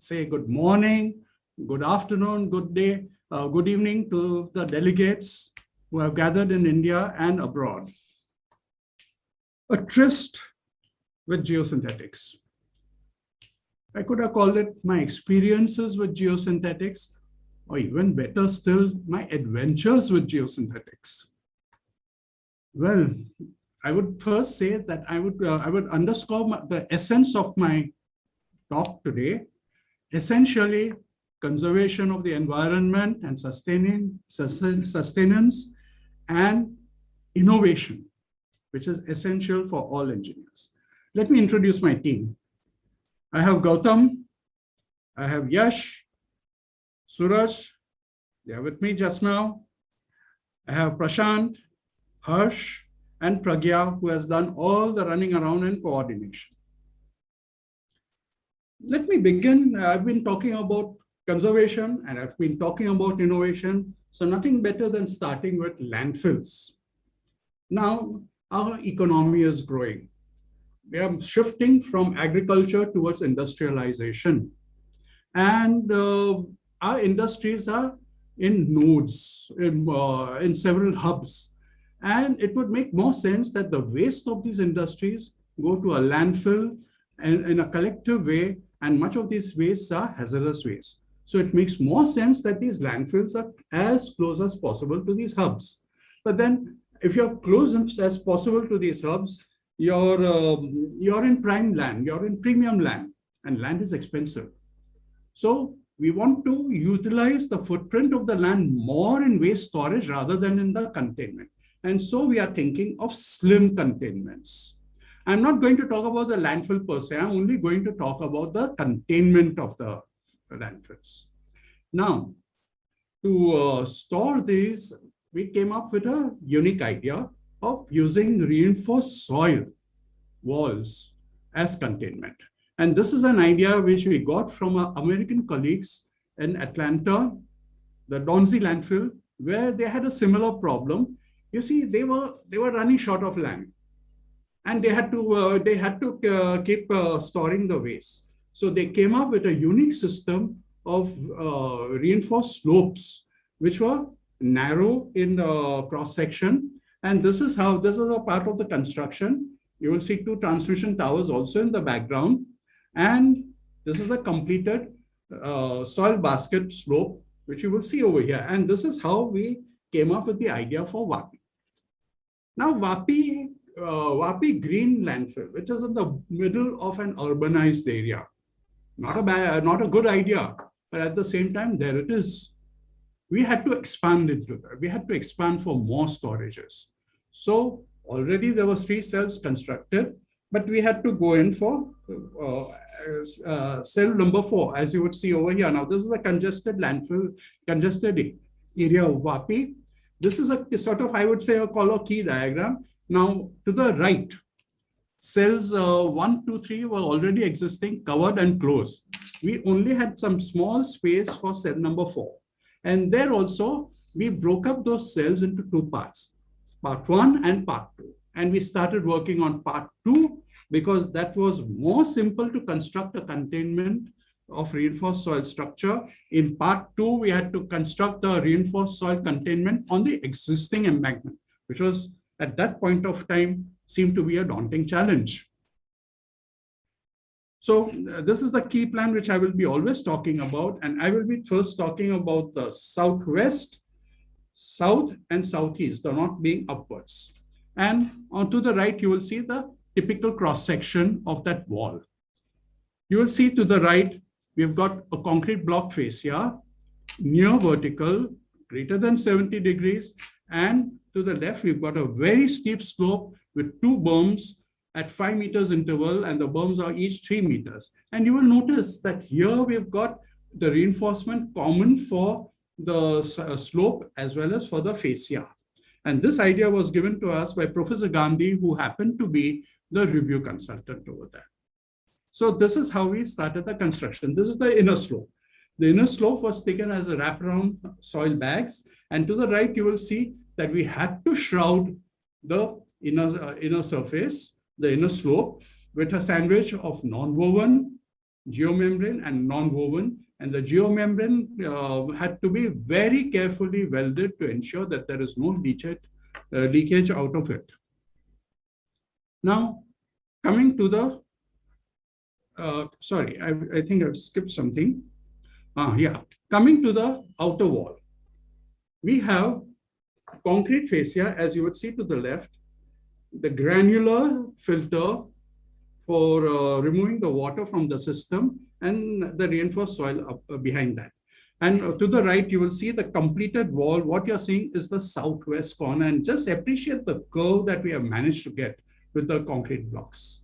say good morning, good afternoon, good day, good evening to the delegates who have gathered in India and abroad. A tryst with geosynthetics. I could have called it my experiences with geosynthetics, or even better still, my adventures with geosynthetics. Well, I would first say that I would underscore the essence of my talk today. Essentially, conservation of the environment and sustenance and innovation, which is essential for all engineers. Let me introduce my team. I have Gautam, I have Yash, Suraj, they are with me just now. I have Prashant, Harsh, and Pragya, who has done all the running around and coordination. Let me begin. I've been talking about conservation and I've been talking about innovation. So nothing better than starting with landfills. Now, our economy is growing. We are shifting from agriculture towards industrialization. And our industries are in nodes, in several hubs. And it would make more sense that the waste of these industries go to a landfill and in a collective way, and much of these wastes are hazardous waste. So it makes more sense that these landfills are as close as possible to these hubs. But then if you're close as possible to these hubs, you're in prime land, you're in premium land, and land is expensive. So we want to utilize the footprint of the land more in waste storage rather than in the containment. And so we are thinking of slim containments. I'm not going to talk about the landfill per se. I'm only going to talk about the containment of the landfills. Now, to store these, we came up with a unique idea of using reinforced soil walls as containment. And this is an idea which we got from our American colleagues in Atlanta, the Donzi landfill, where they had a similar problem. You see, they were running short of land, and they had to keep storing the waste. So they came up with a unique system of reinforced slopes, which were narrow in cross section. And this is a part of the construction. You will see two transmission towers also in the background. And this is a completed soil basket slope, which you will see over here. And this is how we came up with the idea for Vapi. Now, Vapi Green Landfill, which is in the middle of an urbanized area. Not a good idea, but at the same time, there it is. We had to expand into that. We had to expand for more storages. So already there was 3 cells constructed, but we had to go in for cell number 4, as you would see over here. Now, this is a congested landfill, congested area of Vapi. This is a sort of, I would say, a color key diagram. Now, to the right, cells 1, 2, 3 were already existing, covered and closed. We only had some small space for cell number 4. And there also, we broke up those cells into 2 parts, part 1 and part 2. And we started working on part 2 because that was more simple to construct a containment of reinforced soil structure. In part 2, we had to construct the reinforced soil containment on the existing embankment, which was at that point of time seemed to be a daunting challenge. So this is the key plan which I will be always talking about. And I will be first talking about the southwest, south and southeast, the not being upwards. And on to the right, you will see the typical cross section of that wall. You will see to the right, we've got a concrete block fascia, near vertical, greater than 70 degrees. And to the left, we've got a very steep slope with 2 berms at 5 meters interval, and the berms are each 3 meters. And you will notice that here we've got the reinforcement common for the slope as well as for the fascia. And this idea was given to us by Professor Gandhi, who happened to be the review consultant over there. So this is how we started the construction. This is the inner slope. The inner slope was taken as a wraparound soil bags. And to the right, you will see that we had to shroud the inner surface, the inner slope, with a sandwich of non-woven, geomembrane and non-woven. And the geomembrane had to be very carefully welded to ensure that there is no leakage out of it. Now, coming to the, sorry, I think I've skipped something. Coming to the outer wall. We have concrete fascia, as you would see to the left, the granular filter for removing the water from the system, and the reinforced soil up, behind that. And to the right, you will see the completed wall. What you're seeing is the southwest corner, and just appreciate the curve that we have managed to get with the concrete blocks.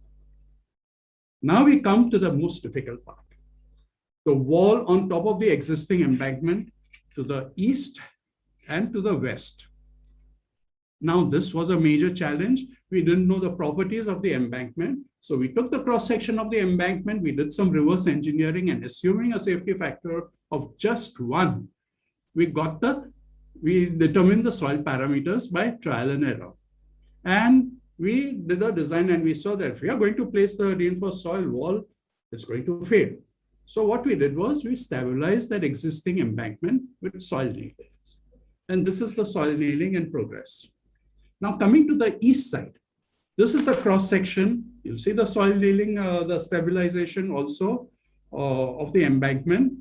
Now we come to the most difficult part. The wall on top of the existing embankment to the east and to the west. Now, this was a major challenge. We didn't know the properties of the embankment. So we took the cross-section of the embankment, we did some reverse engineering, and assuming a safety factor of just 1, we determined the soil parameters by trial and error. And we did a design, and we saw that if we are going to place the reinforced soil wall, it's going to fail. So what we did was we stabilized that existing embankment with soil nailings. And this is the soil nailing in progress. Now coming to the east side, this is the cross section. You'll see the soil nailing, the stabilization also of the embankment.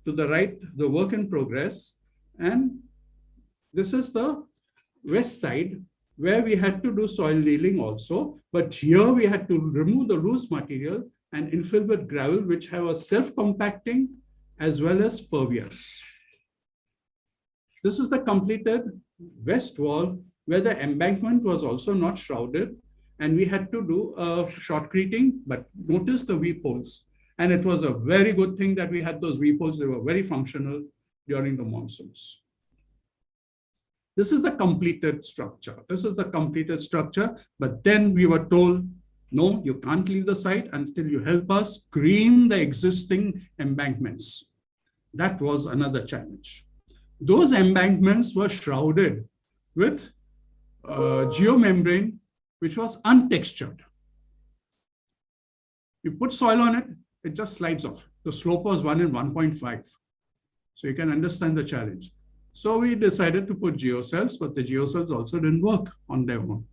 To the right, the work in progress. And this is the west side where we had to do soil nailing also. But here we had to remove the loose material and infill with gravel, which have a self-compacting as well as pervious. This is the completed west wall where the embankment was also not shrouded, and we had to do a shotcreting, but notice the weep holes. And it was a very good thing that we had those weep holes. They were very functional during the monsoons. This is the completed structure. This is the completed structure, but then we were told, no, you can't leave the site until you help us screen the existing embankments. That was another challenge. Those embankments were shrouded with geomembrane, which was untextured. You put soil on it, it just slides off. The slope was 1 in 1.5. So you can understand the challenge. So we decided to put geocells, but the geocells also didn't work on their own.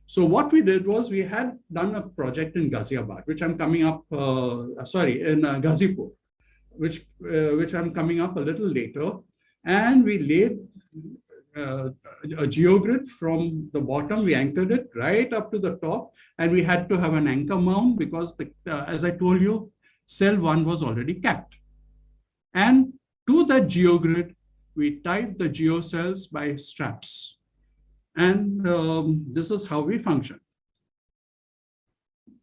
So what we did was we had done a project in Ghaziabad, which I'm coming up, in Ghazipur, which I'm coming up a little later. And we laid a geogrid from the bottom. We anchored it right up to the top, and we had to have an anchor mount because, as I told you, cell 1 was already capped. And to that geogrid, we tied the geocells by straps. And this is how we function.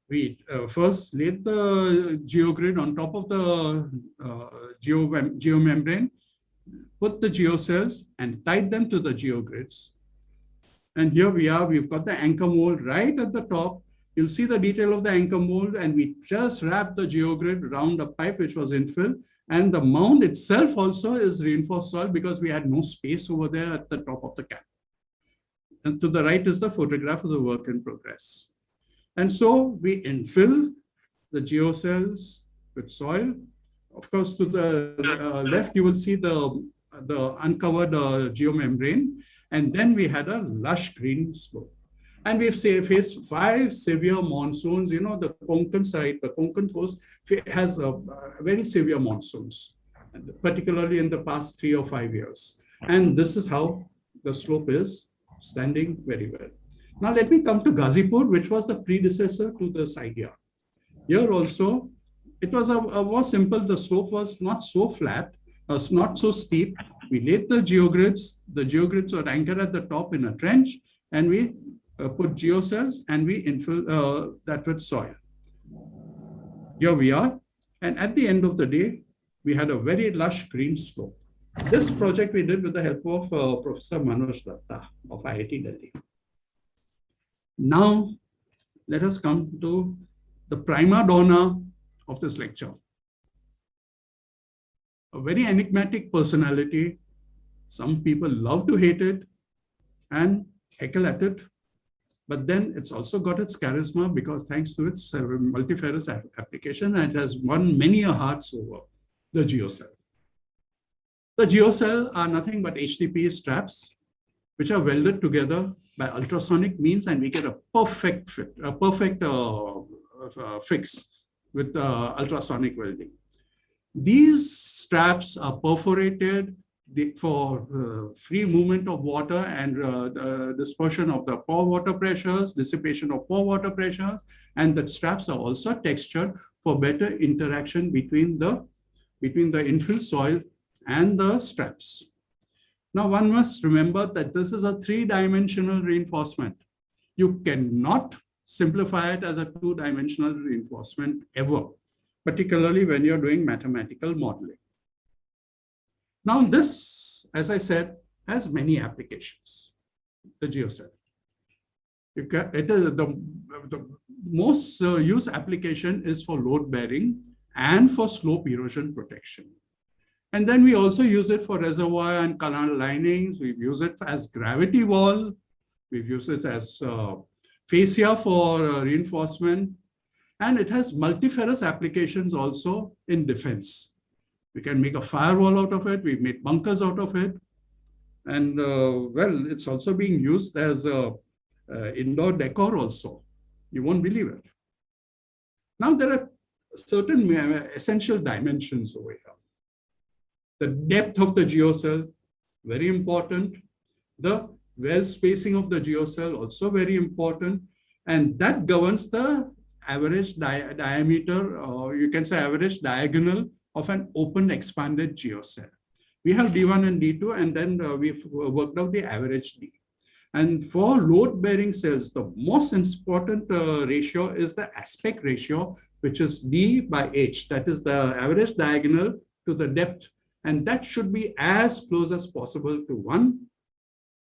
We first laid the geogrid on top of the geomembrane, put the geocells and tied them to the geogrids. And here we are, we've got the anchor mold right at the top. You'll see the detail of the anchor mold, and we just wrapped the geogrid around a pipe which was infill. And the mound itself also is reinforced soil because we had no space over there at the top of the cap. And to the right is the photograph of the work in progress. And so we infill the geocells with soil. Of course, to the left, you will see the uncovered geomembrane. And then we had a lush green slope. And we've faced 5 severe monsoons. You know, the Konkan side, the Konkan coast has very severe monsoons, particularly in the past 3 or 5 years. And this is how the slope is standing very well. Now let me come to Ghazipur, which was the predecessor to this idea. Here also, it was a more simple. The slope was not so flat, not so steep. We laid the geogrids. The geogrids were anchored at the top in a trench, and we put geocells and we infill that with soil. Here we are. And at the end of the day, we had a very lush green slope. This project we did with the help of Professor Manoj Datta of IIT Delhi. Now, let us come to the prima donna of this lecture. A very enigmatic personality. Some people love to hate it and heckle at it. but then it's also got its charisma because thanks to its multifarious application, and it has won many a hearts over the geocell. The geocell are nothing but HDPE straps, which are welded together by ultrasonic means, and we get a perfect fit, a perfect fix with ultrasonic welding. These straps are perforated for free movement of water and dispersion of the pore water pressures, dissipation of pore water pressures, and the straps are also textured for better interaction between the infill soil and the straps. Now, one must remember that this is a three-dimensional reinforcement. You cannot simplify it as a two-dimensional reinforcement ever, particularly when you're doing mathematical modeling. Now, this, as I said, has many applications, the geocell. It is the most used application is for load bearing and for slope erosion protection. And then we also use it for reservoir and canal linings. We've used it as gravity wall. We've used it as fascia for reinforcement. And it has multifarious applications also in defense. We can make a firewall out of it. We've made bunkers out of it. And well, it's also being used as indoor decor also. You won't believe it. Now, there are certain essential dimensions over here. The depth of the geocell, very important. The well spacing of the geocell, also very important. And that governs the average diameter, or you can say average diagonal of an open expanded geocell. We have D1 and D2, and then we've worked out the average D. And for load-bearing cells, the most important ratio is the aspect ratio, which is D by H. That is the average diagonal to the depth. And that should be as close as possible to 1,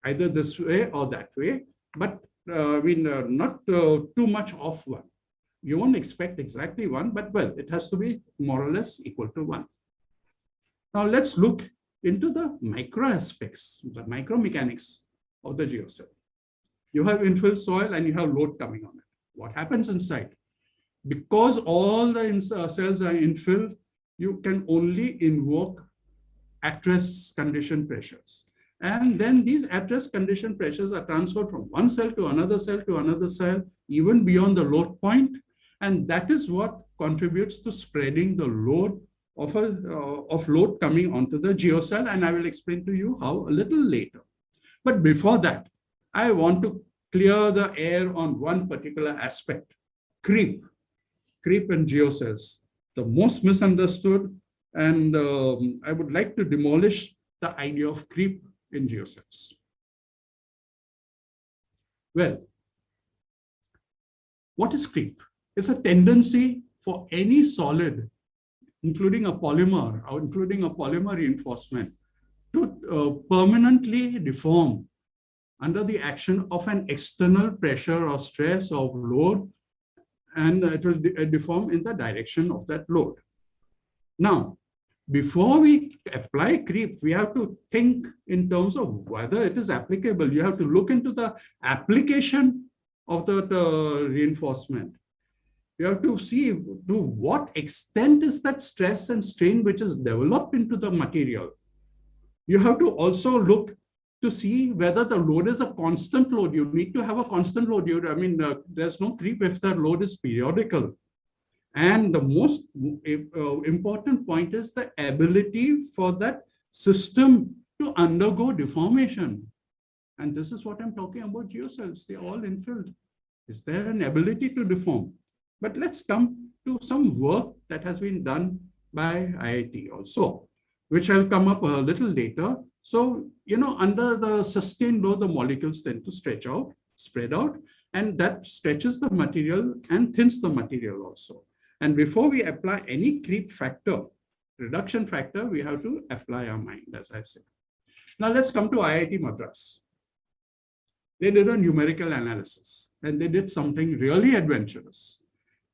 either this way or that way, but not too much off 1. You won't expect exactly 1, but well, it has to be more or less equal to 1. Now let's look into the micro aspects, the micro mechanics of the geocell. You have infill soil and you have load coming on it. What happens inside? Because all the cells are infilled, you can only invoke at-rest condition pressures. And then these at-rest condition pressures are transferred from one cell to another cell to another cell, even beyond the load point. And that is what contributes to spreading the load of load coming onto the geocell. And I will explain to you how a little later. But before that, I want to clear the air on one particular aspect, creep in geocells, the most misunderstood. And I would like to demolish the idea of creep in geocells. Well, what is creep? It's a tendency for any solid, including a polymer or including a polymer reinforcement, to permanently deform under the action of an external pressure or stress or load, and it will deform in the direction of that load. Now, before we apply creep, we have to think in terms of whether it is applicable. You have to look into the application of the reinforcement. You have to see to what extent is that stress and strain which is developed into the material. You have to also look to see whether the load is a constant load. You need to have a constant load. There's no creep if the load is periodical. And the most important point is the ability for that system to undergo deformation. And this is what I'm talking about geocells. They're all infilled. Is there an ability to deform? But let's come to some work that has been done by IIT also, which I'll come up a little later. So, under the sustained load, the molecules tend to stretch out, spread out, and that stretches the material and thins the material also. And before we apply any creep factor, reduction factor, we have to apply our mind, as I said. Now let's come to IIT Madras. They did a numerical analysis and they did something really adventurous.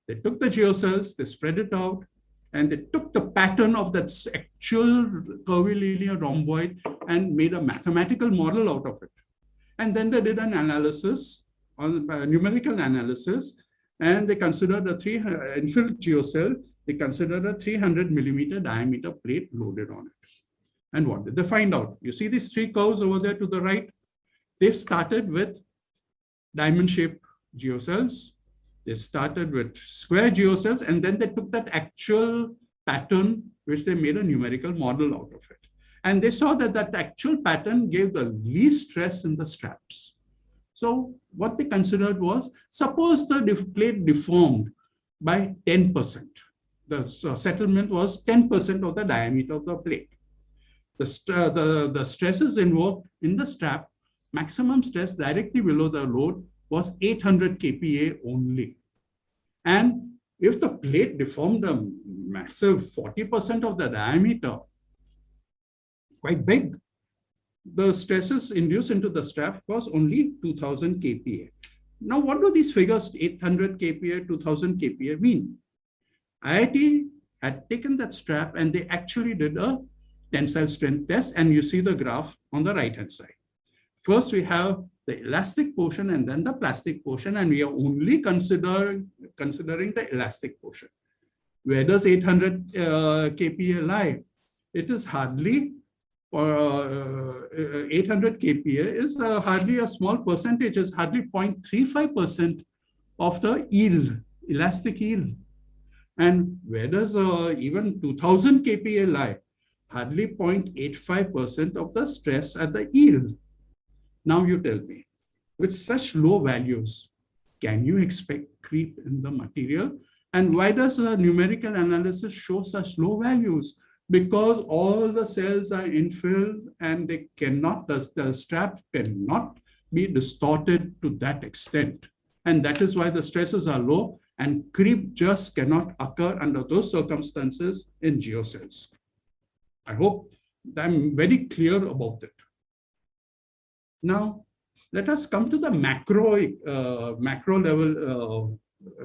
They took the geocells, they spread it out, and they took the pattern of that actual curvilinear rhomboid and made a mathematical model out of it. And then they did an analysis on numerical analysis, and they considered a infill geocell. They considered a 300 millimeter diameter plate loaded on it. And what did they find out? You see these three curves over there to the right? They've started with diamond-shaped geocells. They started with square geocells, and then they took that actual pattern, which they made a numerical model out of it. And they saw that that actual pattern gave the least stress in the straps. So what they considered was, suppose the plate deformed by 10%. The settlement was 10% of the diameter of the plate. The stresses invoked in the strap, maximum stress directly below the load, was 800 kPa only. And if the plate deformed a massive 40% of the diameter, quite big, the stresses induced into the strap was only 2000 kPa. Now, what do these figures, 800 kPa, 2000 kPa, mean? IIT had taken that strap and they actually did a tensile strength test, and you see the graph on the right-hand side. First, we have the elastic portion and then the plastic portion, and we are only considering the elastic portion. Where does 800 kPa lie? It is hardly 800 kPa is hardly a small percentage, is hardly 0.35% of the yield, elastic yield. And where does even 2000 kPa lie? Hardly 0.85% of the stress at the yield. Now you tell me, with such low values, can you expect creep in the material? And why does the numerical analysis show such low values? Because all the cells are infilled and they cannot, the strap cannot be distorted to that extent. And that is why the stresses are low, and creep just cannot occur under those circumstances in geocells. I hope I'm very clear about it. Now, let us come to the macro level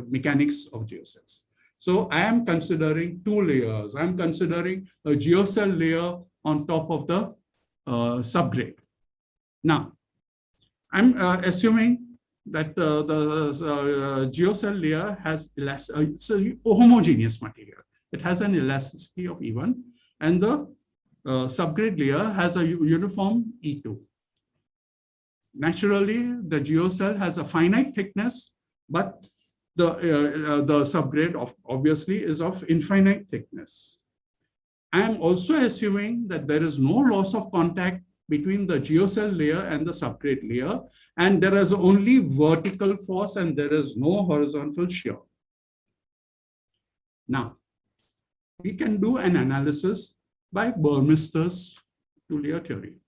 mechanics of geocells. So I am considering two layers. I'm considering a geocell layer on top of the subgrade. Now, I'm assuming that the geocell layer has it's a homogeneous material. It has an elasticity of E1, and the subgrade layer has a uniform E2. Naturally, the geocell has a finite thickness, but the subgrade obviously is of infinite thickness. I am also assuming that there is no loss of contact between the geocell layer and the subgrade layer, and there is only vertical force and there is no horizontal shear. Now, we can do an analysis by Burmister's two-layer theory.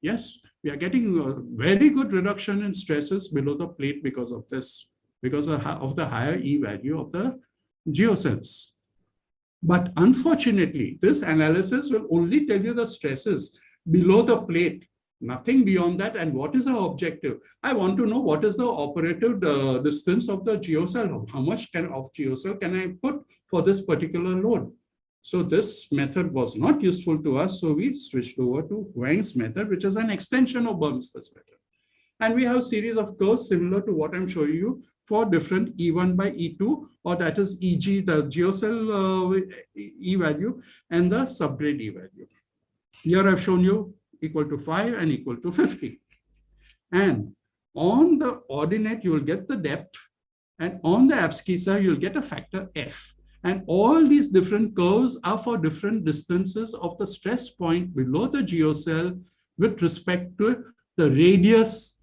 Yes, we are getting a very good reduction in stresses below the plate because of this, because of the higher E value of the geocells. But unfortunately, this analysis will only tell you the stresses below the plate, nothing beyond that. And what is our objective? I want to know what is the operative distance of the geocell. How much of geocell can I put for this particular load? So this method was not useful to us. So we switched over to Huang's method, which is an extension of Burmister's method. And we have a series of curves similar to what I'm showing you for different E1 by E2, or that is EG, the geocell E value, and the subgrade E value. Here I've shown you equal to 5 and equal to 50. And on the ordinate, you will get the depth, and on the abscissa, you'll get a factor F. And all these different curves are for different distances of the stress point below the geocell with respect to the radius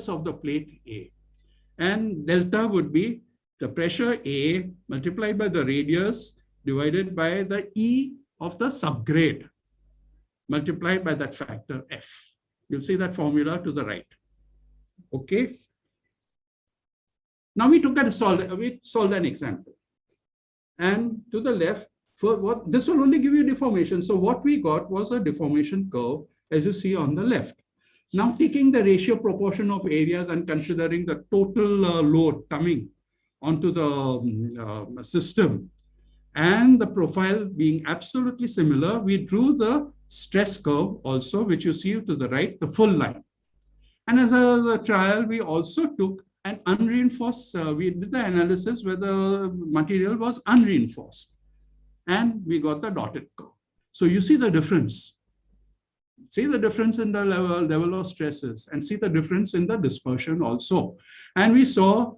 of the plate A. And delta would be the pressure A multiplied by the radius divided by the E of the subgrade multiplied by that factor F. You'll see that formula to the right. Okay. Now we solved an example. And to the left, this will only give you deformation. So what we got was a deformation curve, as you see on the left. Now taking the ratio proportion of areas and considering the total load coming onto the system and the profile being absolutely similar, we drew the stress curve also, which you see to the right, the full line. And as a trial, we also took an unreinforced, we did the analysis where the material was unreinforced. And we got the dotted curve. So you see the difference. See the difference in the level of stresses and see the difference in the dispersion also. And we saw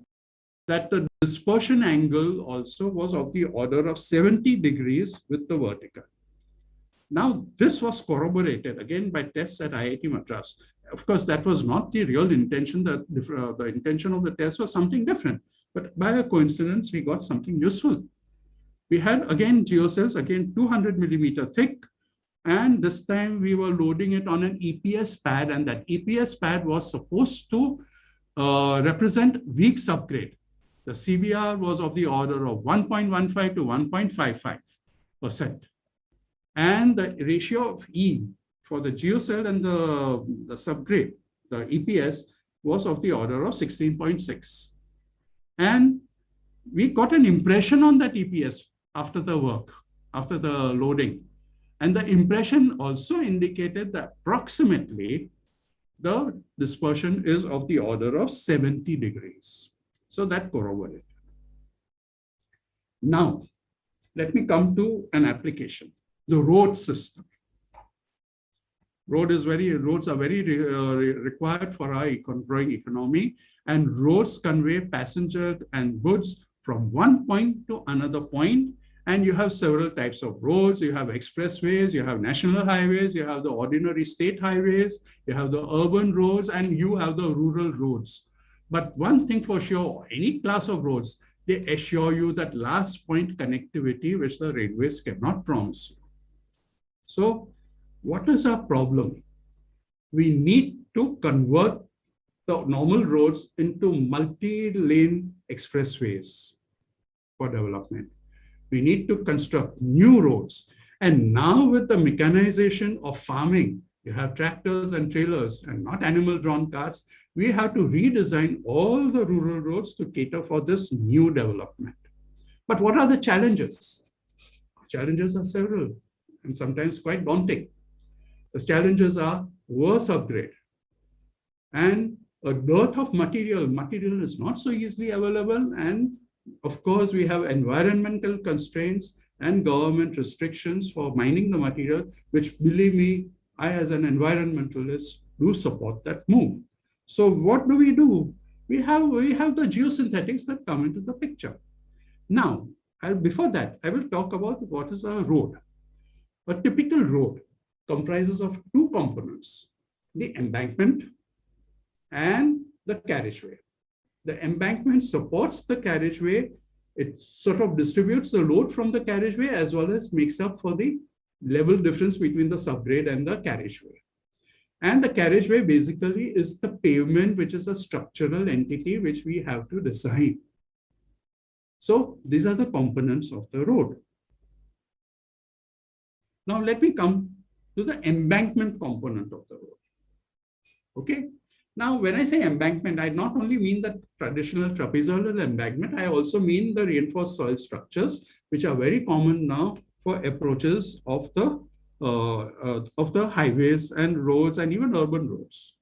that the dispersion angle also was of the order of 70 degrees with the vertical. Now, this was corroborated again by tests at IIT Madras. Of course, that was not the real intention. The intention of the test was something different. But by a coincidence, we got something useful. We had, again, geocells, again, 200 millimeter thick. And this time we were loading it on an EPS pad. And that EPS pad was supposed to represent weak subgrade. The CBR was of the order of 1.15 to 1.55%. And the ratio of E for the geocell and the subgrade, the EPS, was of the order of 16.6. And we got an impression on that EPS after the work, after the loading. And the impression also indicated that approximately the dispersion is of the order of 70 degrees. So that corroborated. Now, let me come to an application. The road system. Roads are very required for our growing economy, and roads convey passengers and goods from one point to another point. And you have several types of roads. You have expressways, you have national highways, you have the ordinary state highways, you have the urban roads, and you have the rural roads. But one thing for sure, any class of roads, they assure you that last point connectivity, which the railways cannot promise you. So what is our problem? We need to convert the normal roads into multi-lane expressways for development. We need to construct new roads. And now with the mechanization of farming, you have tractors and trailers and not animal-drawn carts. We have to redesign all the rural roads to cater for this new development. But what are the challenges? Challenges are several and sometimes quite daunting. The challenges are worse upgrade and a dearth of material. Material is not so easily available, and of course, we have environmental constraints and government restrictions for mining the material, which, believe me, I as an environmentalist do support that move. So what do? We have the geosynthetics that come into the picture. Now, before that, I will talk about what is a road. A typical road comprises of two components, the embankment and the carriageway. The embankment supports the carriageway. It sort of distributes the load from the carriageway as well as makes up for the level difference between the subgrade and the carriageway. And the carriageway basically is the pavement, which is a structural entity which we have to design. So these are the components of the road. Now let me come to the embankment component of the road. Okay. Now, when I say embankment, I not only mean the traditional trapezoidal embankment, I also mean the reinforced soil structures, which are very common now for approaches of the highways and roads and even urban roads.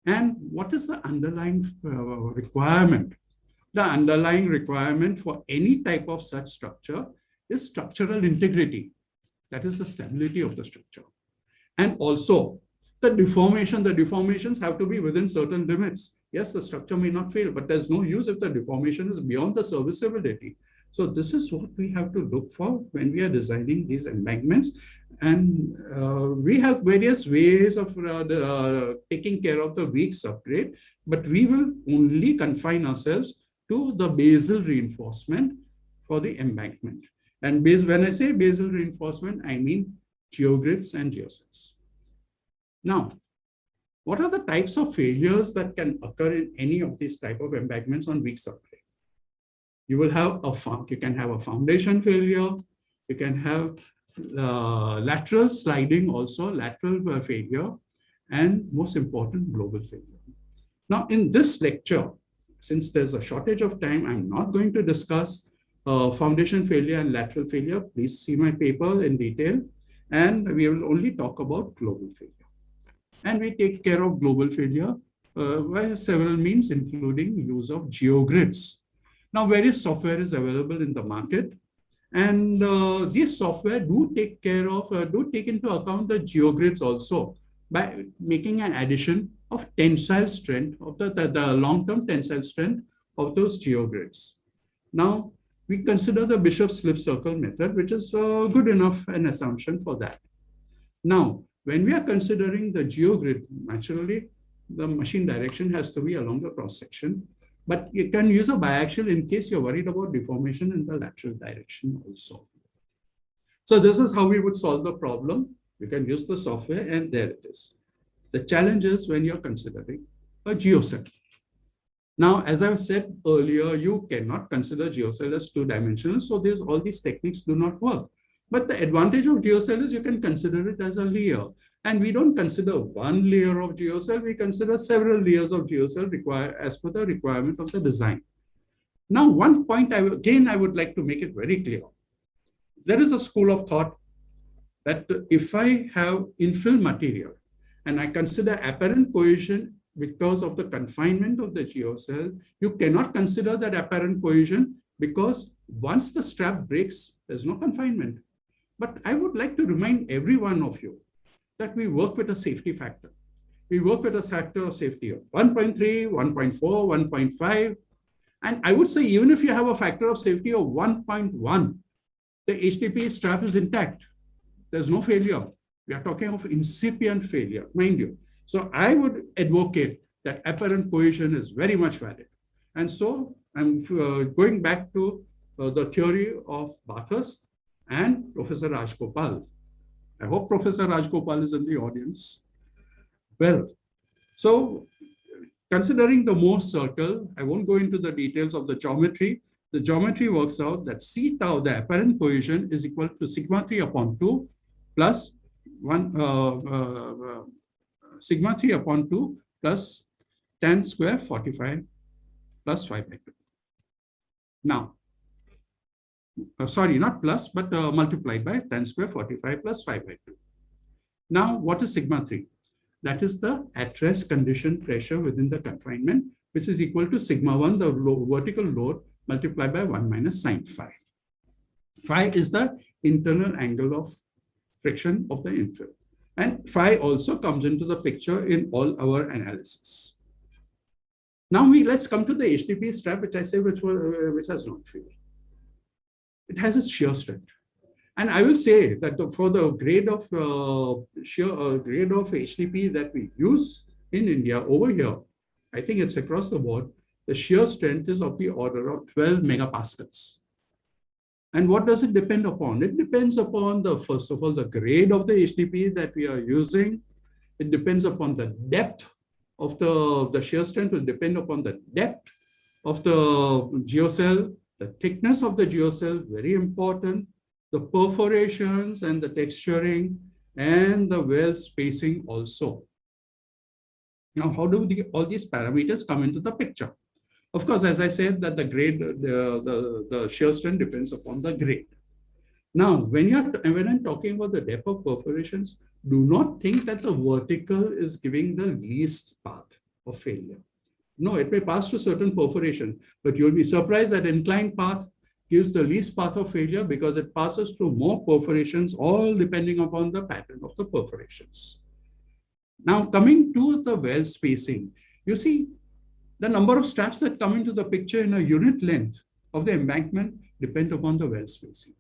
And what is the underlying requirement? The underlying requirement for any type of such structure is structural integrity. That is the stability of the structure. And also, the deformations have to be within certain limits. Yes, the structure may not fail, but there's no use if the deformation is beyond the serviceability. So this is what we have to look for when we are designing these embankments. And we have various ways of taking care of the weak subgrade, but we will only confine ourselves to the basal reinforcement for the embankment. And when I say basal reinforcement, I mean geogrids and geocells. Now, what are the types of failures that can occur in any of these type of embankments on weak subgrade? You will have you can have a foundation failure. You can have lateral sliding, also lateral failure, and most important, global failure. Now, in this lecture, since there's a shortage of time, I'm not going to discuss foundation failure and lateral failure. Please see my paper in detail, and we will only talk about global failure. And we take care of global failure by several means, including use of geogrids. Now, various software is available in the market, and these software do take care of, do take into account the geogrids also by making an addition of tensile strength of the long-term tensile strength of those geogrids. Now, we consider the Bishop's slip circle method, which is good enough an assumption for that. Now, when we are considering the geogrid, naturally, the machine direction has to be along the cross section, but you can use a biaxial in case you're worried about deformation in the lateral direction also. So this is how we would solve the problem. You can use the software, and there it is. The challenge is when you're considering a geocell. Now, as I've said earlier, you cannot consider geocell as two-dimensional, so all these techniques do not work. But the advantage of geocell is you can consider it as a layer. And we don't consider one layer of geocell, we consider several layers of geocell as per the requirement of the design. Now, one point I would like to make it very clear. There is a school of thought that if I have infill material and I consider apparent cohesion because of the confinement of the geocell, you cannot consider that apparent cohesion because once the strap breaks, there's no confinement. But I would like to remind every one of you that we work with a safety factor. We work with a factor of safety of 1.3, 1.4, 1.5. And I would say even if you have a factor of safety of 1.1, the HDP strap is intact. There's no failure. We are talking of incipient failure, mind you. So I would advocate that apparent cohesion is very much valid. And so I'm going back to the theory of Bathurst and Professor Rajgopal. I hope Professor Rajgopal is in the audience. Well, so considering the Morse circle, I won't go into the details of the geometry. The geometry works out that C tau, the apparent cohesion, is equal to sigma 3 upon 2 plus 1, sigma 3 upon 2 plus tan square 45 plus 5 by 2. Now, sorry, not plus, but multiplied by tan square 45 plus 5 by 2. Now, what is sigma 3? That is the at-rest condition pressure within the confinement, which is equal to sigma 1, the vertical load, multiplied by 1 minus sine phi. Phi is the internal angle of friction of the infill. And phi also comes into the picture in all our analysis. Now let's come to the HDP strap, which I say which has not failed. It has its shear strength. And I will say that for the grade of grade of HDP that we use in India over here, I think it's across the board, the shear strength is of the order of 12 megapascals. And what does it depend upon? It depends upon first of all, the grade of the HDP that we are using. It depends upon the depth of the shear strength will depend upon the depth of the geocell, the thickness of the geocell, very important, the perforations and the texturing, and the well spacing also. Now, how do all these parameters come into the picture? Of course, as I said, that the grade, the shear strength depends upon the grade. Now, when I'm talking about the depth of perforations, do not think that the vertical is giving the least path of failure. No, it may pass to certain perforation, but you'll be surprised that inclined path gives the least path of failure because it passes through more perforations, all depending upon the pattern of the perforations. Now, coming to the well spacing, you see the number of straps that come into the picture in a unit length of the embankment depend upon the well spacing.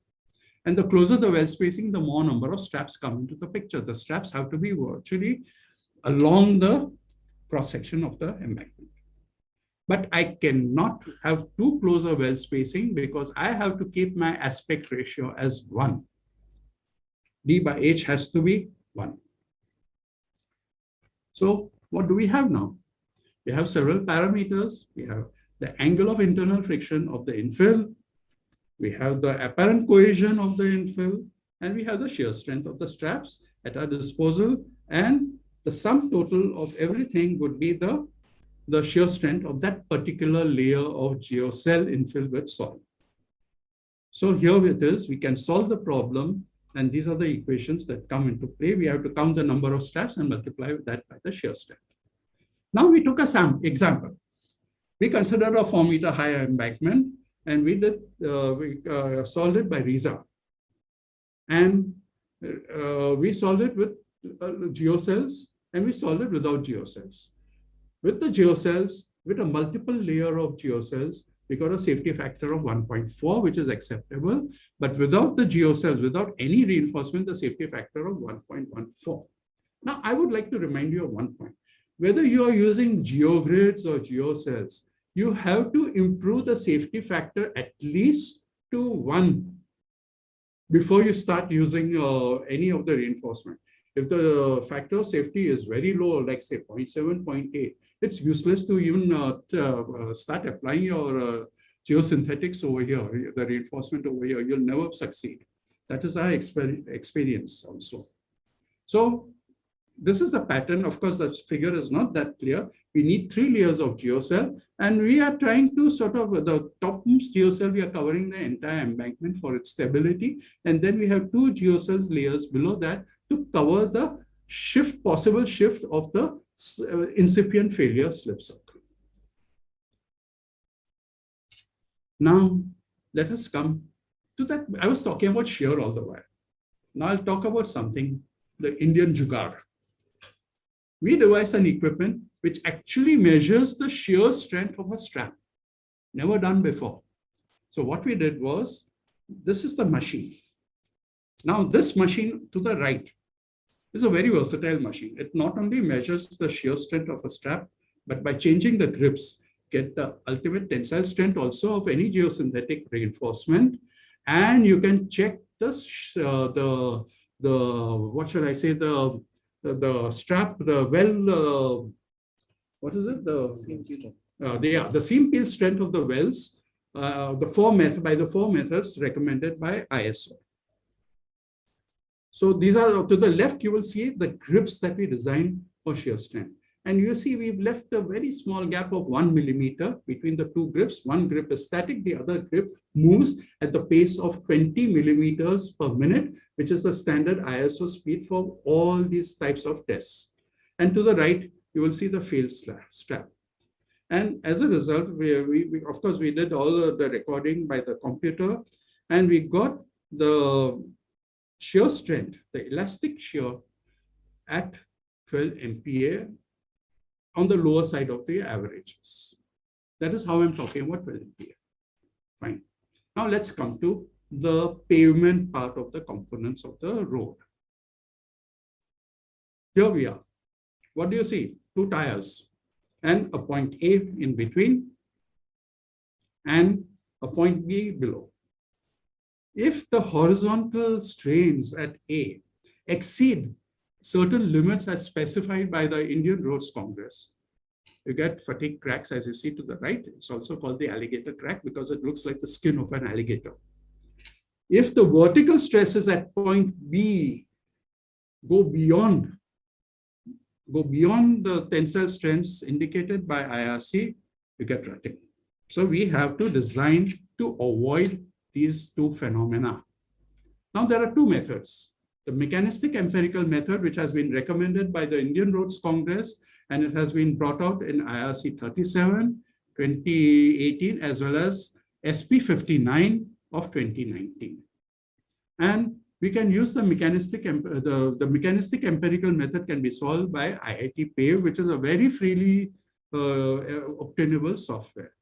And the closer the well spacing, the more number of straps come into the picture. The straps have to be virtually along the cross section of the embankment. But I cannot have too close a well spacing because I have to keep my aspect ratio as 1. D by H has to be 1. So what do we have now? We have several parameters. We have the angle of internal friction of the infill. We have the apparent cohesion of the infill, and we have the shear strength of the straps at our disposal. And the sum total of everything would be the shear strength of that particular layer of geocell infill with soil. So here it is, we can solve the problem And these are the equations that come into play. We have to count the number of straps and multiply that by the shear strength. Now we took a example. We considered a 4-meter high embankment, and we solved it by RISA. And we solved it with geocells, and we solved it without geocells. With the geocells, with a multiple layer of geocells, we got a safety factor of 1.4, which is acceptable. But without the geocells, without any reinforcement, the safety factor of 1.14. Now, I would like to remind you of one point. Whether you are using geogrids or geocells, you have to improve the safety factor at least to 1 before you start using any of the reinforcement. If the factor of safety is very low, like say 0.7, 0.8, it's useless to even start applying your geosynthetics over here, the reinforcement over here. You'll never succeed. That is our experience also. So this is the pattern. Of course, the figure is not that clear. We need 3 layers of geocell, and we are trying to sort of, the topmost geocell, we are covering the entire embankment for its stability. And then we have 2 geocell layers below that to cover the possible shift of the incipient failure slip circle. Now, let us come to that. I was talking about shear all the while. Now I'll talk about something, the Indian jugaad. We devised an equipment which actually measures the shear strength of a strap. Never done before. So what we did was, this is the machine. Now this machine to the right is a very versatile machine. It not only measures the shear strength of a strap, but by changing the grips, get the ultimate tensile strength also of any geosynthetic reinforcement. And you can check the what should I say, the strap, the well, what is it? The seam peel strength of the wells, by the 4 methods recommended by ISO. So these are, to the left, you will see the grips that we designed for shear strength. And you see we've left a very small gap of 1 millimeter between the 2 grips. One grip is static, the other grip moves at the pace of 20 millimeters per minute, which is the standard ISO speed for all these types of tests. And to the right, you will see the failed strap. And as a result, we of course, we did all the recording by the computer, and we got the shear strength, the elastic shear at 12 MPa on the lower side of the averages. That is how I'm talking about 12 MPa. Fine. Now let's come to the pavement part of the components of the road. Here we are. What do you see? 2 tires and a point A in between and a point B below. If the horizontal strains at A exceed certain limits as specified by the Indian Roads Congress, you get fatigue cracks, as you see to the right. It's also called the alligator crack because it looks like the skin of an alligator. If the vertical stresses at point B go beyond the tensile strengths indicated by IRC, you get rutting. So we have to design to avoid these 2 phenomena. Now there are 2 methods. The mechanistic empirical method, which has been recommended by the Indian Roads Congress, and it has been brought out in IRC 37, 2018, as well as SP 59 of 2019. And we can use the mechanistic empirical method can be solved by IIT PAVE, which is a very freely obtainable software.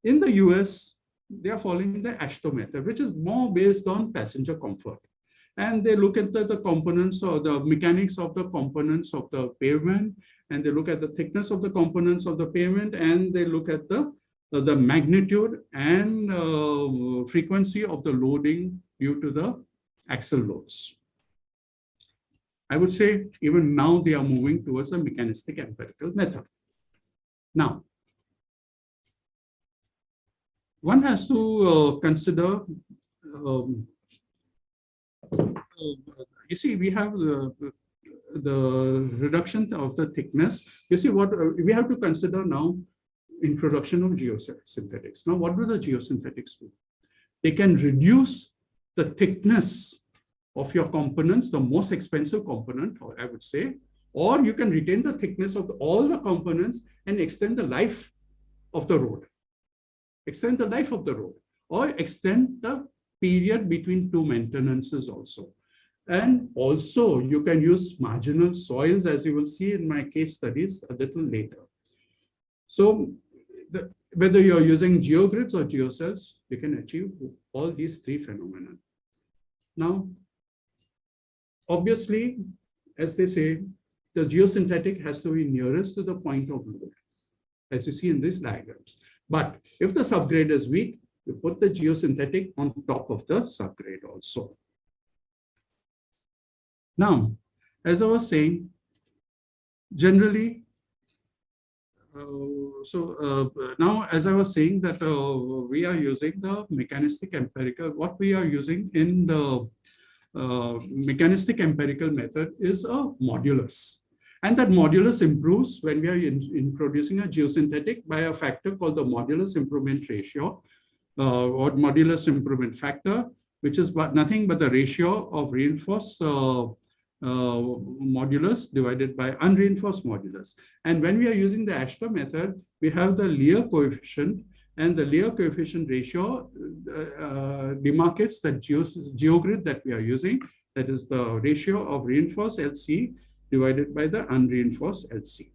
In the US, they are following the AASHTO method, which is more based on passenger comfort. And they look at the components or the mechanics of the components of the pavement, and they look at the thickness of the components of the pavement, and they look at the magnitude and frequency of the loading due to the axle loads. I would say even now they are moving towards a mechanistic empirical method. Now, one has to consider, you see, we have the reduction of the thickness. You see what we have to consider now, introduction of geosynthetics. Now, what do the geosynthetics do? They can reduce the thickness of your components, the most expensive component, or I would say, or you can retain the thickness of all the components and extend the life of the road. Extend the life of the road, or extend the period between two maintenances also. And also you can use marginal soils, as you will see in my case studies a little later. So whether you're using geogrids or geocells, you can achieve all these three phenomena. Now, obviously, as they say, the geosynthetic has to be nearest to the point of load, as you see in these diagrams. But if the subgrade is weak, you put the geosynthetic on top of the subgrade also. Now, as I was saying, generally, now, as I was saying that we are using the mechanistic empirical, what we are using in the mechanistic empirical method is a modulus. And that modulus improves when we are introducing a geosynthetic by a factor called the modulus improvement ratio, or modulus improvement factor, which is nothing but the ratio of reinforced modulus divided by unreinforced modulus. And when we are using the Ashton method, we have the Lear coefficient, and the Lear coefficient ratio demarcates the geogrid that we are using. That is the ratio of reinforced LC divided by the unreinforced LC.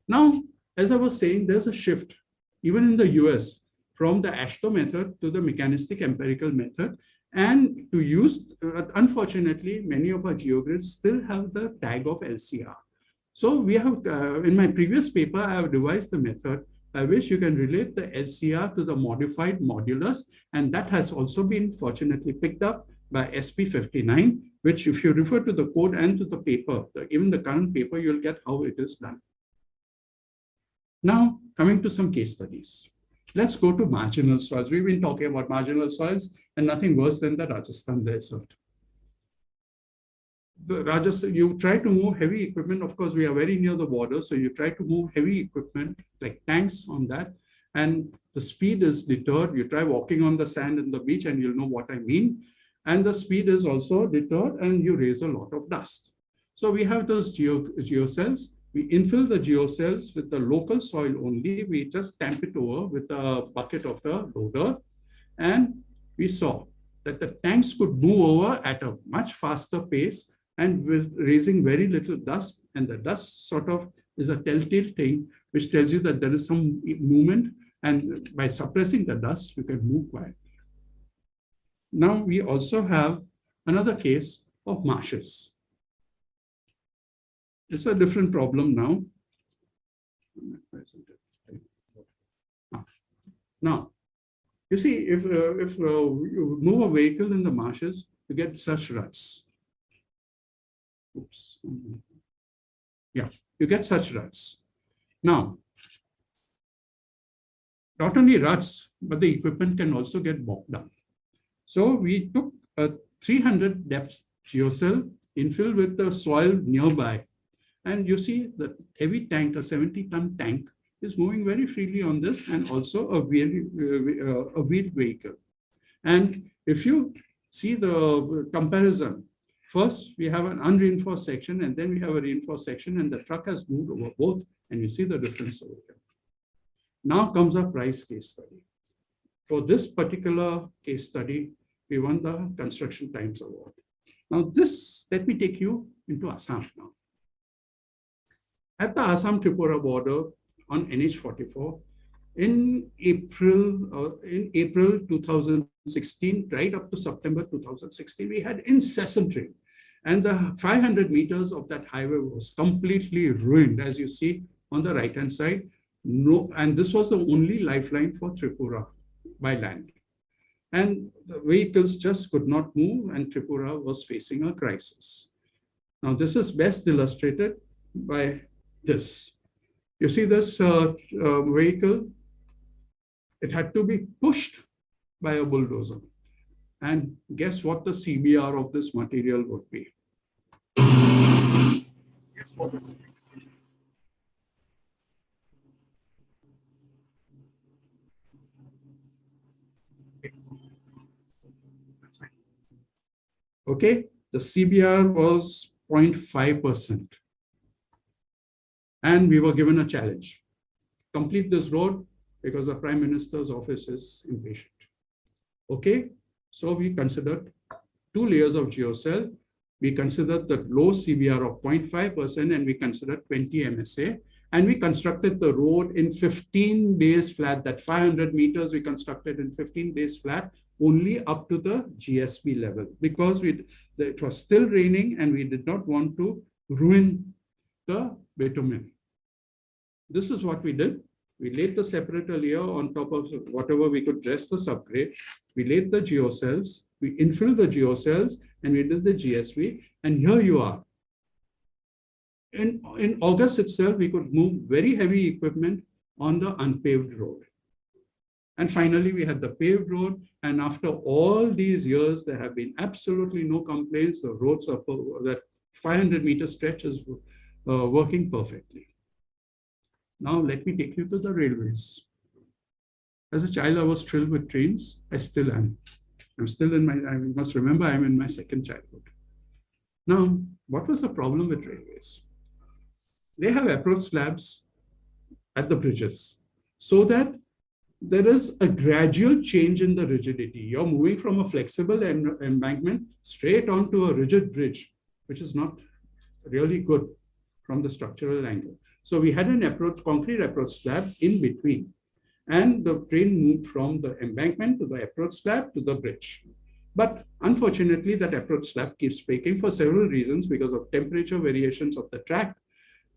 Now, as I was saying, there's a shift, even in the US, from the Ashton method to the mechanistic empirical method. And to use, unfortunately, many of our geogrids still have the tag of LCR. So we have, in my previous paper, I have devised the method by which you can relate the LCR to the modified modulus. And that has also been fortunately picked up by SP59, which if you refer to the code and to the paper, even the current paper, you'll get how it is done. Now, coming to some case studies. Let's go to marginal soils. We've been talking about marginal soils and nothing worse than the Rajasthan desert. You try to move heavy equipment. Of course, we are very near the border. So you try to move heavy equipment like tanks on that. And the speed is deterred. You try walking on the sand in the beach and you'll know what I mean. And the speed is also deterred and you raise a lot of dust. So we have those geocells. We infill the geocells with the local soil only. We just stamp it over with a bucket of the loader. And we saw that the tanks could move over at a much faster pace and with raising very little dust. And the dust sort of is a telltale thing, which tells you that there is some movement. And by suppressing the dust, you can move quietly. Now we also have another case of marshes. It's a different problem now. Now, you see, if you move a vehicle in the marshes, you get such ruts. Oops. Yeah, you get such ruts. Now, not only ruts, but the equipment can also get bogged down. So we took a 300 depth geocell infilled with the soil nearby. And you see the heavy tank, a 70-ton tank, is moving very freely on this, and also a wheeled vehicle. And if you see the comparison, first we have an unreinforced section, and then we have a reinforced section, and the truck has moved over both, and you see the difference over here. Now comes our price case study. For this particular case study, we won the Construction Times Award. Now this, let me take you into Assam now. At the Assam-Tripura border on NH44, in April 2016, right up to September 2016, we had incessant rain. And the 500 meters of that highway was completely ruined, as you see on the right-hand side. No, and this was the only lifeline for Tripura by land. And the vehicles just could not move, and Tripura was facing a crisis. Now, this is best illustrated by this. You see this vehicle? It had to be pushed by a bulldozer. And guess what the CBR of this material would be? Okay, the CBR was 0.5%. And we were given a challenge. Complete this road because the Prime Minister's office is impatient. Okay, so we considered 2 layers of geocell. We considered the low CBR of 0.5% and we considered 20 MSA. And we constructed the road in 15 days flat. That 500 meters we constructed in 15 days flat, only up to the GSB level, because it was still raining and we did not want to ruin the bitumen. This is what we did. We laid the separator layer on top of whatever we could dress the subgrade. We laid the geocells, we infilled the geocells, and we did the GSB. And here you are. In August itself, we could move very heavy equipment on the unpaved road. And finally, we had the paved road. And after all these years, there have been absolutely no complaints. The roads are, that 500-meter stretch is working perfectly. Now, let me take you to the railways. As a child, I was thrilled with trains. I still am. I'm still in my, I must remember, I'm in my second childhood. Now, what was the problem with railways? They have approach slabs at the bridges so that there is a gradual change in the rigidity. You're moving from a flexible embankment straight onto a rigid bridge, which is not really good from the structural angle. So we had an concrete approach slab in between, and the train moved from the embankment to the approach slab to the bridge. But unfortunately, that approach slab keeps breaking for several reasons, because of temperature variations of the track,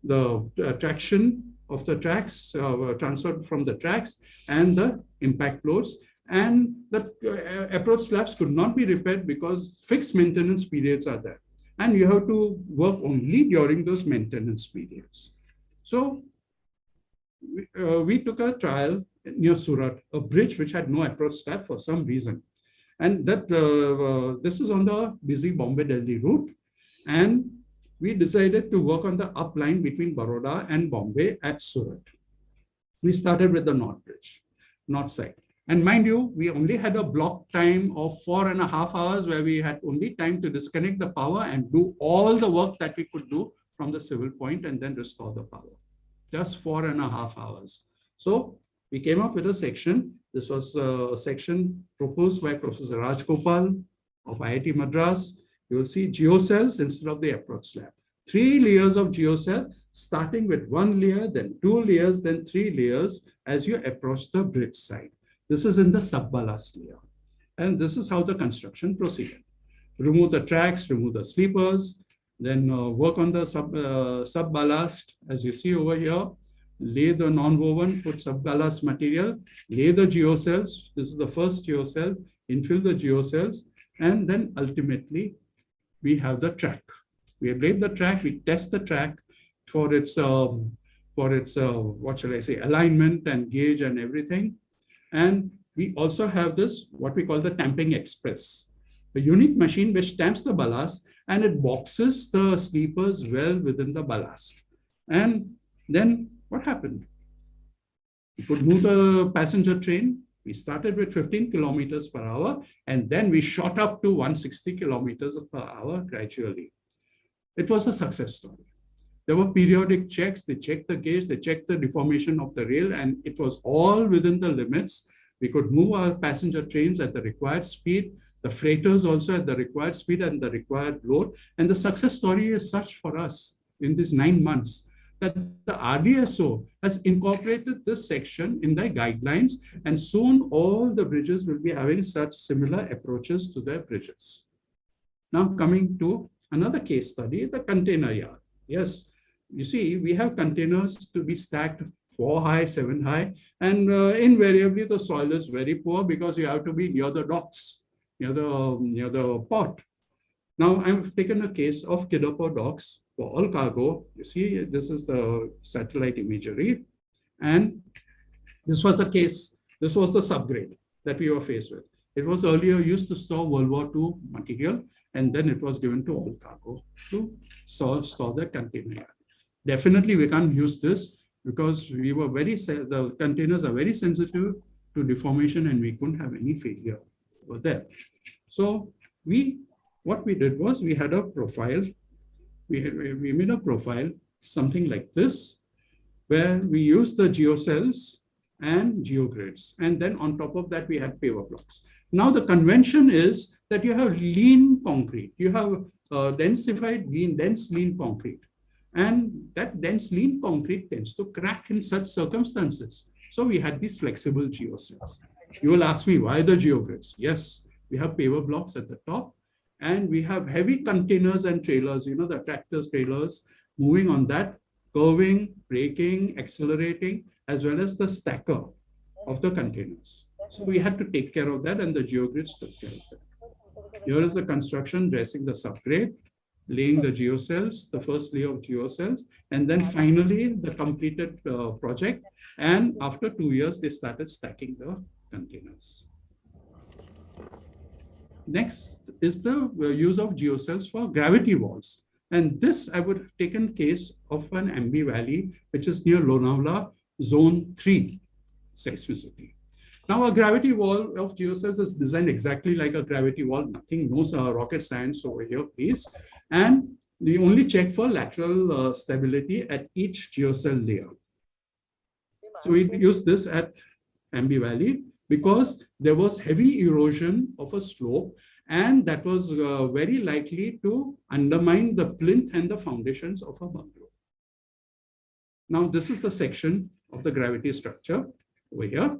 the traction of the tracks transferred from the tracks, and the impact loads. And the approach slabs could not be repaired because fixed maintenance periods are there. And you have to work only during those maintenance periods. So we took a trial near Surat, a bridge which had no approach slab for some reason. And that this is on the busy Bombay-Delhi route. And we decided to work on the up line between Baroda and Bombay at Surat. We started with the north bridge, north side. And mind you, we only had a block time of 4.5 hours where we had only time to disconnect the power and do all the work that we could do from the civil point and then restore the power. Just 4.5 hours. So we came up with a section. This was a section proposed by Professor Raj Gopal of IIT Madras. You will see geocells instead of the approach slab. 3 layers of geocell, starting with 1 layer, then 2 layers, then 3 layers as you approach the bridge side. This is in the sub-ballast layer. And this is how the construction proceeded. Remove the tracks, remove the sleepers, then work on the sub-ballast, as you see over here. Lay the non-woven, put sub-ballast material, lay the geocells. This is the first geocell, infill the geocells, and then ultimately we have the track. We have laid the track, we test the track for its what shall I say, alignment and gauge and everything. And we also have this, what we call the tamping express, a unique machine which tamps the ballast and it boxes the sleepers well within the ballast. And then what happened? We could move the passenger train. We started with 15 kilometers per hour, and then we shot up to 160 kilometers per hour gradually. It was a success story. There were periodic checks. They checked the gauge, they checked the deformation of the rail, and it was all within the limits. We could move our passenger trains at the required speed, the freighters also at the required speed and the required load. And the success story is such for us in these 9 months that the RDSO has incorporated this section in their guidelines, and soon all the bridges will be having such similar approaches to their bridges. Now coming to another case study, the container yard. Yes, you see, we have containers to be stacked 4 high, 7 high, and invariably the soil is very poor because you have to be near the docks, near the port. Now I've taken a case of Kidapur docks for all cargo. You see, this is the satellite imagery, and this was the case. This was the subgrade that we were faced with. It was earlier used to store World War II material, and then it was given to all cargo to store the container yard. Definitely, we can't use this because we were the containers are very sensitive to deformation, and we couldn't have any failure over there. So we what we did was we had a profile. We made a profile, something like this, where we used the geocells and geogrids. And then on top of that, we had paver blocks. Now the convention is that you have lean concrete. You have densified dense lean concrete. And that dense lean concrete tends to crack in such circumstances. So we had these flexible geocells. You will ask me, why the geogrids? Yes, we have paver blocks at the top, and we have heavy containers and trailers, the tractors, trailers moving on that, curving, braking, accelerating, as well as the stacker of the containers. So we had to take care of that, and the geogrids took care of that. Here is the construction, dressing the subgrade, laying the geocells, the first layer of geocells, and then finally the completed project. And after 2 years, they started stacking the containers. Next is the use of geocells for gravity walls. And this I would have taken case of an Ambi Valley, which is near Lonavala, zone 3 seismicity. Now, a gravity wall of geocells is designed exactly like a gravity wall. Nothing, no rocket science over here, please. And we only check for lateral stability at each geocell layer. So we use this at Ambi Valley because there was heavy erosion of a slope, and that was very likely to undermine the plinth and the foundations of a bungalow. Now, this is the section of the gravity structure over here.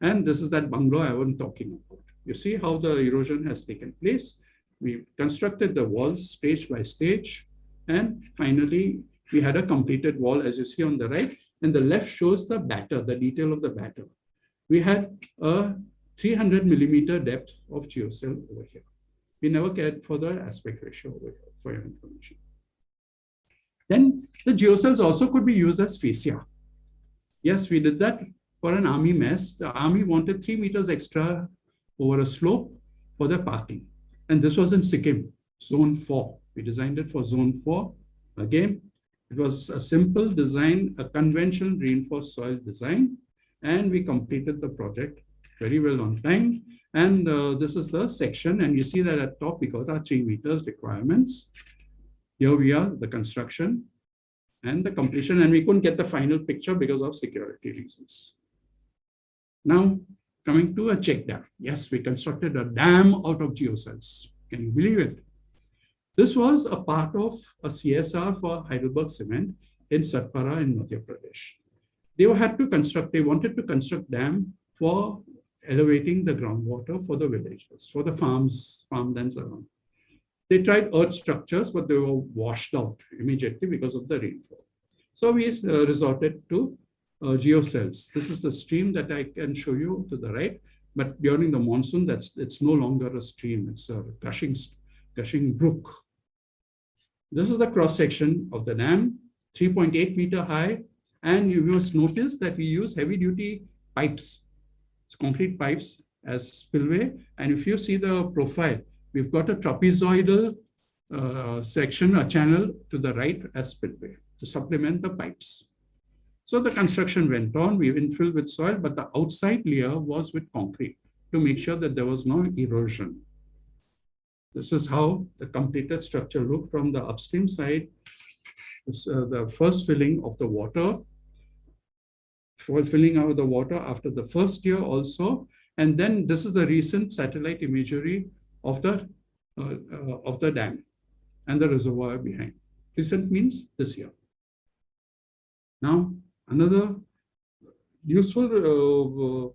And this is that bungalow I was talking about. You see how the erosion has taken place. We constructed the walls stage by stage. And finally, we had a completed wall, as you see on the right. And the left shows the batter, the detail of the batter. We had a 300 millimeter depth of geocell over here. We never cared for the aspect ratio over here, for your information. Then the geocells also could be used as fascia. Yes, we did that for an army mess. The army wanted 3 meters extra over a slope for their parking. And this was in Sikkim, zone 4. We designed it for zone 4. Again, it was a simple design, a conventional reinforced soil design. And we completed the project very well on time. And this is the section. And you see that at top, we got our 3 meters requirements. Here we are, the construction and the completion. And we couldn't get the final picture because of security reasons. Now, coming to a check dam. Yes, we constructed a dam out of geocells. Can you believe it? This was a part of a CSR for Heidelberg Cement in Satpara in Madhya Pradesh. They wanted to construct dam for elevating the groundwater for the villagers, for the farmlands around. They tried earth structures, but they were washed out immediately because of the rainfall. So we resorted to geocells. This is the stream that I can show you to the right, but during the monsoon, it's no longer a stream, it's a gushing brook. This is the cross section of the dam, 3.8 meter high, and you must notice that we use heavy duty pipes, it's concrete pipes as spillway. And if you see the profile, we've got a trapezoidal section, a channel to the right as spillway to supplement the pipes. So the construction went on, we infilled with soil, but the outside layer was with concrete to make sure that there was no erosion. This is how the completed structure looked from the upstream side. This, the first filling of the water, filling out the water after the first year also. And then this is the recent satellite imagery of the dam and the reservoir behind. Recent means this year. Now, another useful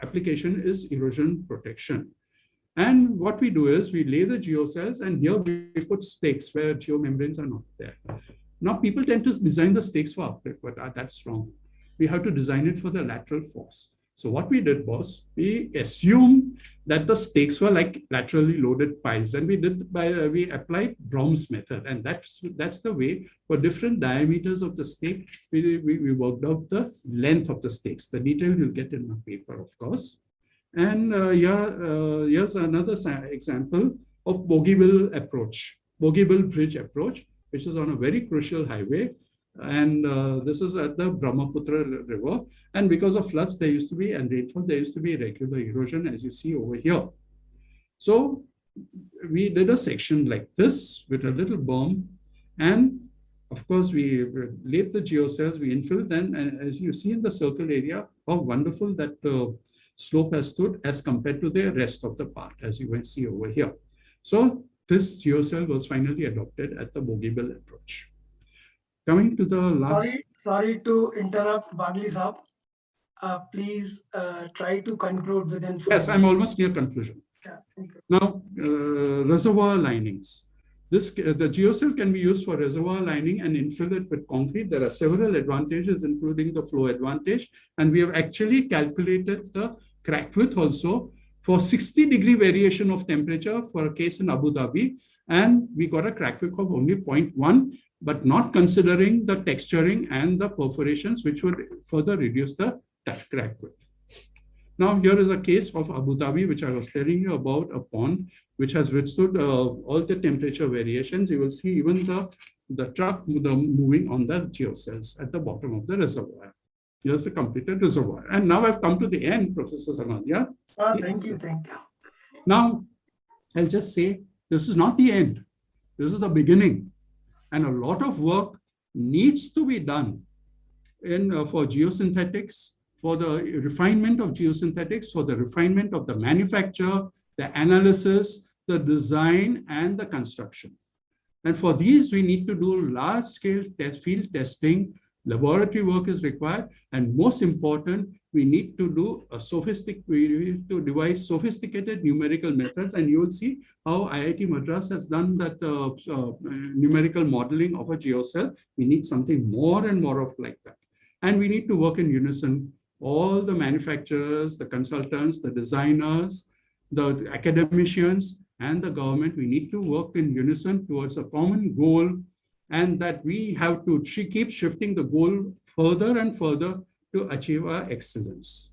application is erosion protection. And what we do is we lay the geocells, and here we put stakes where geomembranes are not there. Now, people tend to design the stakes for uplift, but that's wrong. We have to design it for the lateral force. So what we did was we assumed that the stakes were like laterally loaded piles, and we applied Brom's method, and that's the way for different diameters of the stake we worked out the length of the stakes. The detail you'll get in my paper, of course. And here's another example of Bogeybill approach, Bogeybill bridge approach, which is on a very crucial highway. And this is at the Brahmaputra River. And because of floods, there used to be, and rainfall, there used to be regular erosion, as you see over here. So we did a section like this with a little berm, and of course, we laid the geocells, we infilled them, and as you see in the circle area, how wonderful that slope has stood as compared to the rest of the part, as you can see over here. So this geocell was finally adopted at the Bogeybill approach. Coming to the last... Sorry to interrupt, Bagli Saab. Please try to conclude within 5 Yes, I'm almost near conclusion. Yeah, thank you. Now, reservoir linings. The geocell can be used for reservoir lining and infill it with concrete. There are several advantages, including the flow advantage. And we have actually calculated the crack width also for 60-degree variation of temperature for a case in Abu Dhabi. And we got a crack width of only 0.1, but not considering the texturing and the perforations, which would further reduce the crack width. Now, here is a case of Abu Dhabi, which I was telling you about, a pond which has withstood all the temperature variations. You will see even the truck moving on the geocells at the bottom of the reservoir. Here's the completed reservoir. And now I've come to the end, Professor Samadia. Thank you. Now, I'll just say, this is not the end. This is the beginning. And a lot of work needs to be done for geosynthetics, for the refinement of geosynthetics, for the refinement of the manufacture, the analysis, the design, and the construction. And for these, we need to do large-scale field testing. Laboratory work is required. And most important, we need to devise sophisticated numerical methods. And you will see how IIT Madras has done that numerical modeling of a geocell. We need something more and more of like that. And we need to work in unison. All the manufacturers, the consultants, the designers, the academicians, and the government, we need to work in unison towards a common goal, and that we have to keep shifting the goal further and further to achieve our excellence.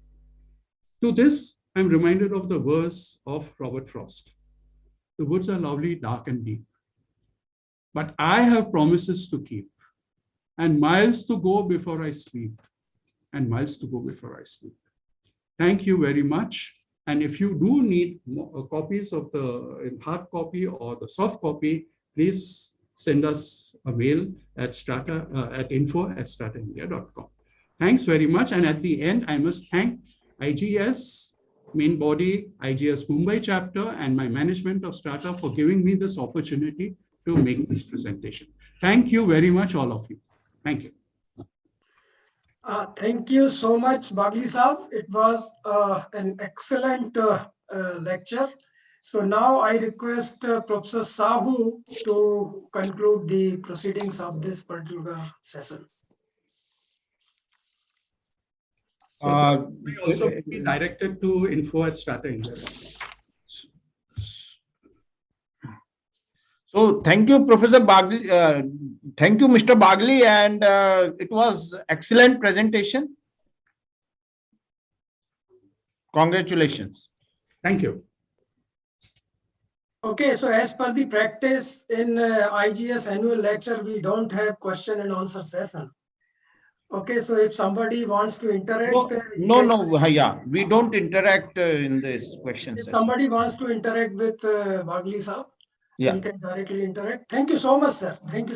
To this, I'm reminded of the verse of Robert Frost. The woods are lovely, dark and deep, but I have promises to keep, and miles to go before I sleep, and miles to go before I sleep. Thank you very much. And if you do need copies of the hard copy or the soft copy, please send us a mail at info@strataindia.com. Thanks very much. And at the end, I must thank IGS, main body, IGS Mumbai chapter, and my management of Strata for giving me this opportunity to make this presentation. Thank you very much, all of you. Thank you. Thank you so much, Bagli Saab. It was an excellent lecture. So now I request Professor Sahu to conclude the proceedings of this particular session. We also be directed to info@strataindia. So thank you, Professor Bagli. Thank you, Mr. Bagli, and it was excellent presentation. Congratulations. Thank you. Okay, so as per the practice in IGS annual lecture, we don't have question and answer session. Okay, so if somebody wants to interact... Yeah, we don't interact in this question If session. somebody wants to interact with Bagli Saab, he can directly interact. Thank you so much, sir. Thank you.